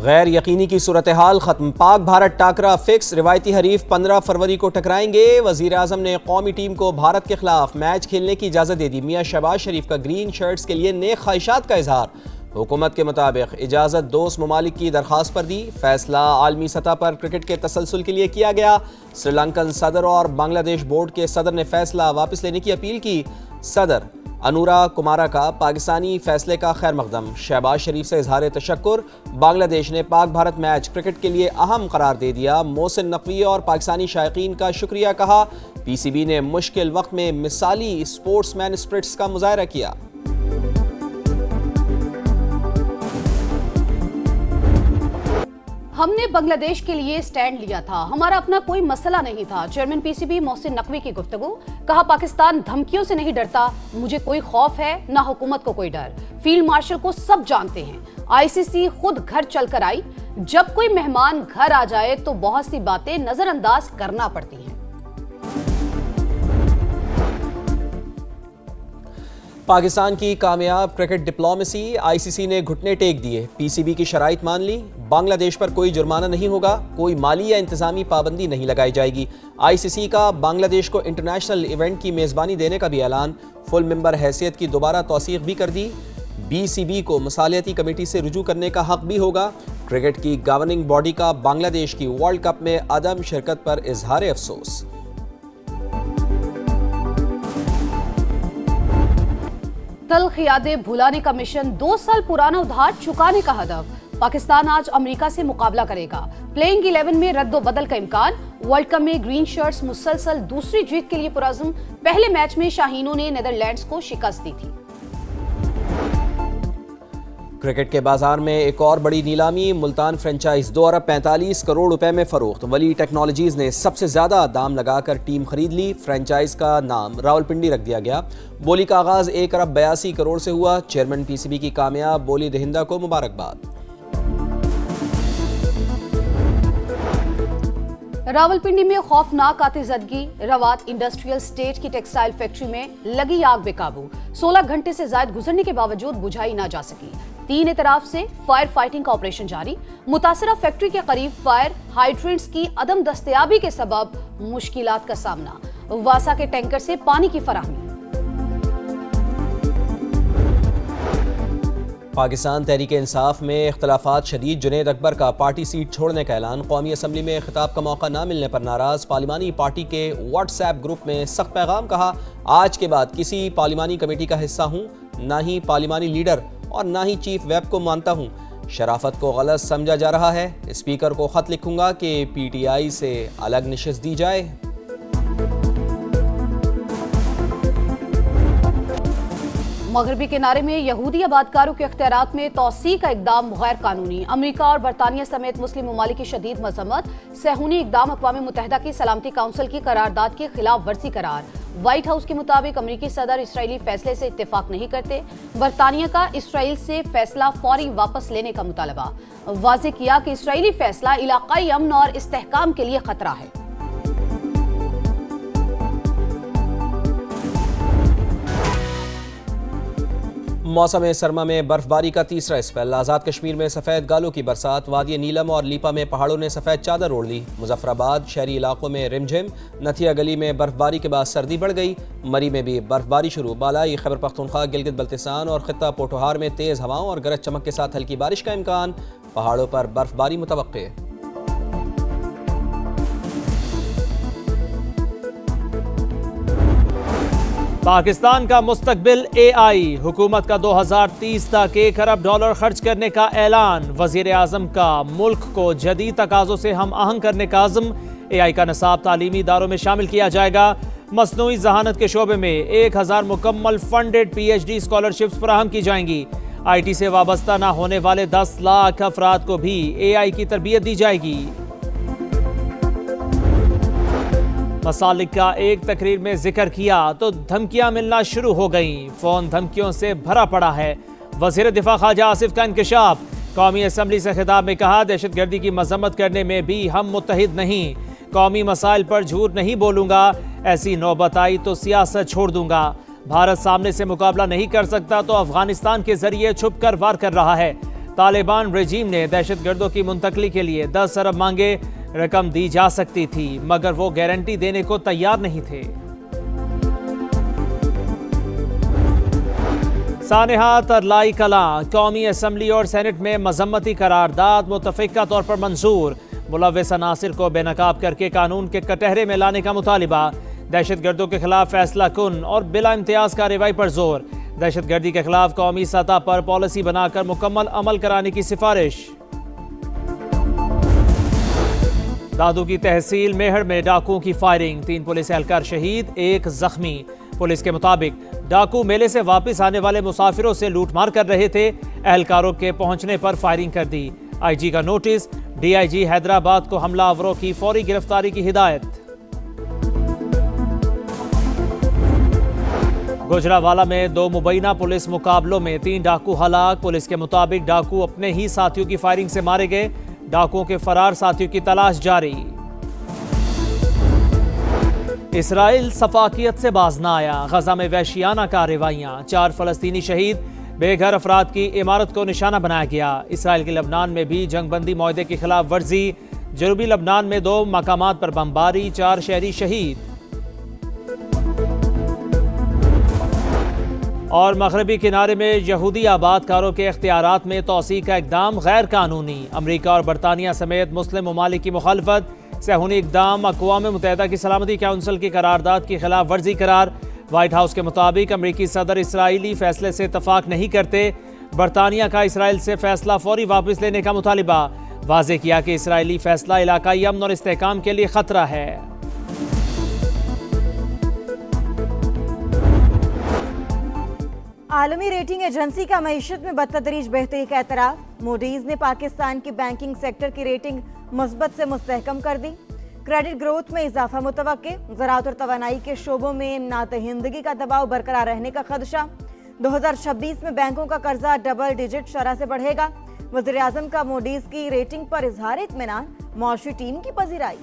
गैर यकीनी की सूरत हाल खत्म, पाक भारत टाकरा फिक्स, रिवायती हरीफ 15 फरवरी को टकराएंगे। वजीर आजम ने कौमी टीम को भारत के खिलाफ मैच खेलने की इजाज़त दे दी। मियां शहबाज शरीफ का ग्रीन शर्ट्स के लिए नेक ख्वाहिशात का इजहार। हुकूमत के मुताबिक इजाज़त दोस्त ममालिक की दरख्वास्त पर दी। फैसला आलमी सतह पर क्रिकेट के तसलसल के लिए किया गया। श्रीलंकन सदर और बांग्लादेश बोर्ड के सदर ने फैसला वापस लेने की अपील की। सदर अनूरा कुमारा का पाकिस्तानी फैसले का खैर मकदम। शहबाज शरीफ से इजहार तशक्कुर। बांग्लादेश ने पाक भारत मैच क्रिकेट के लिए अहम करार दे दिया। मोहसिन नकवी और पाकिस्तानी शायकीन का शुक्रिया कहा। पीसीबी ने मुश्किल वक्त में मिसाली स्पोर्ट्समैन स्पिरिट्स का मुजाहरा किया। हमने बांग्लादेश के लिए स्टैंड लिया था, हमारा अपना कोई मसला नहीं था। चेयरमैन पीसीबी मोहसिन नकवी की गुफ्तगू। कहा, पाकिस्तान धमकियों से नहीं डरता, मुझे कोई खौफ है ना हुकूमत को कोई डर। फील्ड मार्शल को सब जानते हैं। आईसीसी खुद घर चलकर आई। जब कोई मेहमान घर आ जाए तो बहुत सी बातें नजरअंदाज करना पड़ती हैं। पाकिस्तान की कामयाब क्रिकेट डिप्लोमेसी, आईसीसी ने घुटने टेक दिए। पीसीबी की शराइत मान ली। बांग्लादेश पर कोई जुर्माना नहीं होगा, कोई माली या इंतजामी पाबंदी नहीं लगाई जाएगी। आईसीसी का बांग्लादेश को इंटरनेशनल इवेंट की मेज़बानी देने का भी ऐलान। फुल मेंबर हैसियत की दोबारा तौसीक भी कर दी। बीसीबी को मसालियाती कमेटी से रुजू करने का हक भी होगा। क्रिकेट की गवर्निंग बॉडी का बांग्लादेश की वर्ल्ड कप में अदम शिरकत पर इजहार अफसोस। तल्ख यादें भुलाने का मिशन, 2 साल पुराना उधार चुकाने का हदफ। पाकिस्तान आज अमेरिका से मुकाबला करेगा। प्लेइंग 11 में रद्दो-बदल का इम्कान। वर्ल्ड कप में ग्रीन शर्ट्स मुसलसल दूसरी जीत के लिए पुरअज़्म। पहले मैच में शाहीनों ने नीदरलैंड्स को शिकस्त दी थी। क्रिकेट के बाजार में एक और बड़ी नीलामी। मुल्तान फ्रेंचाइज 2 अरब 45 करोड़ रुपए में फरोख्त। वली टेक्नोलॉजीज ने सबसे ज्यादा दाम लगाकर टीम खरीद ली। फ्रेंचाइज का नाम रावलपिंडी रख दिया गया। बोली का आगाज 1 अरब 82 करोड़ से हुआ। चेयरमैन पीसीबी की कामयाब बोली दहिंदा को मुबारकबाद। रावलपिंडी में खौफनाक आतिशबाजी। रवात इंडस्ट्रियल स्टेट की टेक्सटाइल फैक्ट्री में लगी आग बेकाबू। 16 घंटे से ज्यादा गुजरने के बावजूद बुझाई ना जा सकी। 3 एतराफ से फायर फाइटिंग का ऑपरेशन जारी। मुतासरा फैक्ट्री के करीब फायर हाइड्रेंट्स की अदम दस्तयाबी के सबब मुश्किलात का सामना। वासा के टैंकर से पानी की फराहमी। पाकिस्तान तहरीक इंसाफ में इख्तलाफात शदीद। जुनैद अकबर का पार्टी सीट छोड़ने का ऐलान। कौमी असम्बली में खिताब का मौका न मिलने पर नाराज। पार्लिमानी पार्टी के व्हाट्सएप ग्रुप में सख्त पैगाम। कहा, आज के बाद किसी पार्लिमानी कमेटी का हिस्सा हूँ, ना ही पार्लिमानी लीडर और ना ही चीफ वेब को मानता हूँ। शराफत को गलत समझा जा रहा है। स्पीकर को खत लिखूंगा कि पीटीआई से अलग नशिस्त दी जाए। मगरबी किनारे में यहूदी आबादकारों के इख्तियारात में तोसी का इकदाम गैर कानूनी। अमेरिका और बरतानिया समेत मुस्लिम ममालिक की शदीद मजम्मत। सहूनी इकदाम अक़वाम मुत्तहिदा की सलामती काउंसिल की करारदाद की खिलाफ वर्जी करार। व्हाइट हाउस के मुताबिक अमेरिकी सदर इसराइली फैसले से इत्तेफाक नहीं करते। बरतानिया का इसराइल से फैसला फौरी वापस लेने का मुतालबा। वाज़ेह किया कि इसराइली फैसला इलाकाई अमन और इस्तेहकाम के लिए खतरा है। मौसम सरमा में बर्फबारी का तीसरा स्पेल। आज़ाद कश्मीर में सफ़ेद गालों की बरसात। वादी नीलम और लीपा में पहाड़ों ने सफ़ेद चादर ओढ़ ली। मुजफ्फराबाद शहरी इलाकों में रिमझिम। नथिया गली में बर्फबारी के बाद सर्दी बढ़ गई। मरी में भी बर्फबारी शुरू। बालाई खैबर पख्तूनख्वा, गिलगित बल्तिस्तान और खित्ता पोठोहार में तेज़ हवाओं और गरज चमक के साथ हल्की बारिश का इम्कान। पहाड़ों पर बर्फबारी मुतवक्के। पाकिस्तान का मुस्तकबिल एआई। हुकूमत का 2030 तक $1 अरब खर्च करने का ऐलान। वजीर आजम का मुल्क को जदीद तकाज़ों से हम आहंग करने का अज़्म। एआई का निसाब तालीमी इदारों में शामिल किया जाएगा। मसनूई जहानत के शोबे में 1000 मुकम्मल फंडेड PhD स्कॉलरशिप्स फराहम की जाएंगी। IT से वाबस्ता न होने वाले 10 लाख अफराद को भी एआई की तरबियत दी जाएगी। मसालिक का एक तकरीर में जिक्र किया तो धमकियां मिलना शुरू हो गईं। फोन धमकियों से भरा पड़ा है। वज़ीर दिफा ख्वाजा आसिफ का इंकशाफ। कौमी असम्बली से खिताब में कहा, दहशतगर्दी की मजम्मत करने में भी हम मुत्तहिद नहीं। कौमी मसाइल पर झूठ नहीं बोलूंगा। ऐसी नौबत आई तो सियासत छोड़ दूंगा। भारत सामने से मुकाबला नहीं कर सकता तो अफगानिस्तान के जरिए छुप कर वार कर रहा है। तालिबान रेजीम ने दहशतगर्दों की मुंतकली के लिए 10 अरब मांगे। रकम दी जा सकती थी मगर वो गारंटी देने को तैयार नहीं थे। सानेहा तरलाई कलां, कौमी असम्बली और सेनेट में मजम्मती करारदाद मुतफ़िका तौर पर मंजूर। मुलव्विस अनासिर को बेनकाब करके कानून के कटहरे में लाने का मुतालिबा। दहशतगर्दों के खिलाफ फैसला कुन और बिला इम्तियाज कार्रवाई पर जोर। दहशतगर्दी के खिलाफ कौमी सतह पर पॉलिसी बनाकर मुकम्मल अमल कराने की सिफारिश। दादू की तहसील मेहर में डाकुओं की फायरिंग, 3 पुलिस एहलकार शहीद, 1 जख्मी। पुलिस के मुताबिक डाकू मेले से वापस आने वाले मुसाफिरों से लूटमार कर रहे थे। एहलकारों के पहुंचने पर फायरिंग कर दी। आईजी का नोटिस, डीआईजी हैदराबाद को हमलावरों की फौरी गिरफ्तारी की हिदायत। गुजरावाला में 2 मुबैना पुलिस मुकाबलों में 3 डाकू हलाक। पुलिस के मुताबिक डाकू अपने ही साथियों की फायरिंग से मारे गए। डाकुओं के फरार साथियों की तलाश जारी। इसराइल सफाकियत से बाज न आया, गजा में वहशियाना कार्रवाइयां, 4 फलस्तीनी शहीद, बेघर अफराद की इमारत को निशाना बनाया गया। इसराइल के लबनान में भी जंगबंदी मुआहदे की खिलाफ वर्जी, जनूबी लबनान में 2 मकामात पर बमबारी, 4 शहरी शहीद। और मगरबी किनारे में यहूदी आबादकारों के इख्तियारात में तोसी का इकदाम गैर कानूनी। अमरीका और बरतानिया समेत मुस्लिम ममालिक की मुखालफत। सेहूनी इकदाम अक़वाम मुत्तहिदा की सलामती काउंसिल की करारदाद की खिलाफ वर्जी करार। व्हाइट हाउस के मुताबिक अमरीकी सदर इसराइली फैसले से इत्तफाक नहीं करते। बरतानिया का इसराइल से फैसला फौरी वापस लेने का मुतालिबा। वाज़ेह किया कि इसराइली फैसला इलाकाई अमन और इस्तेहकाम के लिए खतरा है। आलमी रेटिंग एजेंसी का मईशत में बदतदरीज बेहतरी का एतराफ़। मूडीज ने पाकिस्तान की बैंकिंग सेक्टर की रेटिंग मुस्बत से मुस्तहकम कर दी। क्रेडिट ग्रोथ में इजाफा मुतवक्के। ज़राअत और तवानाई के शोबों में नातहिंदगी का दबाव बरकरार रहने का खदशा। 2026 में बैंकों का कर्जा डबल डिजिट शरह से बढ़ेगा। वज़ीर आज़म का मूडीज की रेटिंग पर इजहार इत्मीनान, मौशी टीम की पजीराई।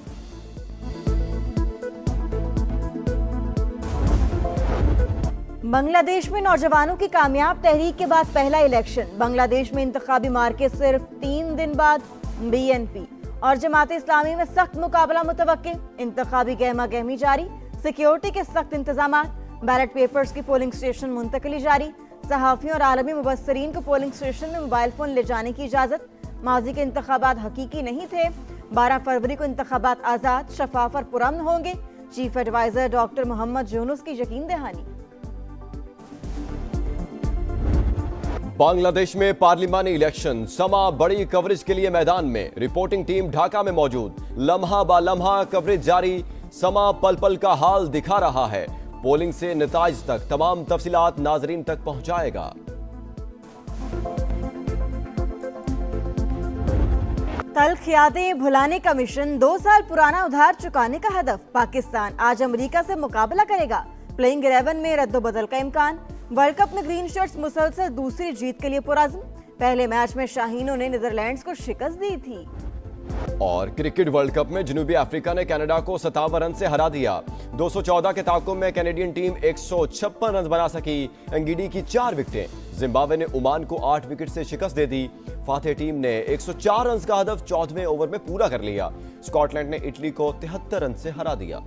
बांग्लादेश में नौजवानों की कामयाब तहरीक के बाद पहला इलेक्शन। बांग्लादेश में इंतखाबी मार्के सिर्फ 3 दिन बाद। बीएनपी और जमात इस्लामी में सख्त मुकाबला मुतवक्के। इंतखाबी गहमा गहमी जारी, सिक्योरिटी के सख्त इंतजाम। बैलेट पेपर्स की पोलिंग स्टेशन मुंतकली जारी। सहाफियों और आलमी मुबस्सरीन को पोलिंग स्टेशन में मोबाइल फोन ले जाने की इजाजत। माजी के इंतखाबात हकीकी नहीं थे। 12 फरवरी को इंतखाबात आजाद, शफाफ और पुरअमन होंगे। Chief adviser doctor Muhammad Yunus की यकीन दहानी। बांग्लादेश में पार्लिमानी इलेक्शन, समा बड़ी कवरेज के लिए मैदान में। रिपोर्टिंग टीम ढाका में मौजूद, लम्हा बा लम्हा कवरेज जारी। समा पल पल का हाल दिखा रहा है। पोलिंग से नताइज तक तमाम तफसीलात नाजरीन तक पहुंचाएगा। तल्ख यादें भुलाने का मिशन, 2 साल पुराना उधार चुकाने का हदफ। पाकिस्तान आज अमेरिका से मुकाबला करेगा। प्लेइंग 11 में रद्दोबदल का इम्कान। वर्ल्ड कप में ग्रीन शर्ट्स मुसलसल दूसरी जीत के लिए पुरअज़्म। पहले मैच में शाहीनों ने नीदरलैंड्स को शिकस्त दी थी। और क्रिकेट वर्ल्ड कप में जनूबी अफ्रीका ने कनाडा को 57 रन से हरा दिया। 214 के ताकुब में कैनेडियन टीम 156 रन बना सकी। एंगिडी की 4 विकेटें। जिम्बाब्वे ने ओमान को 8 विकेट से शिकस्त दे दी। फातेह टीम ने 104 रन का हदफ 14वें ओवर में पूरा कर लिया। स्कॉटलैंड ने इटली को 73 रन से हरा दिया।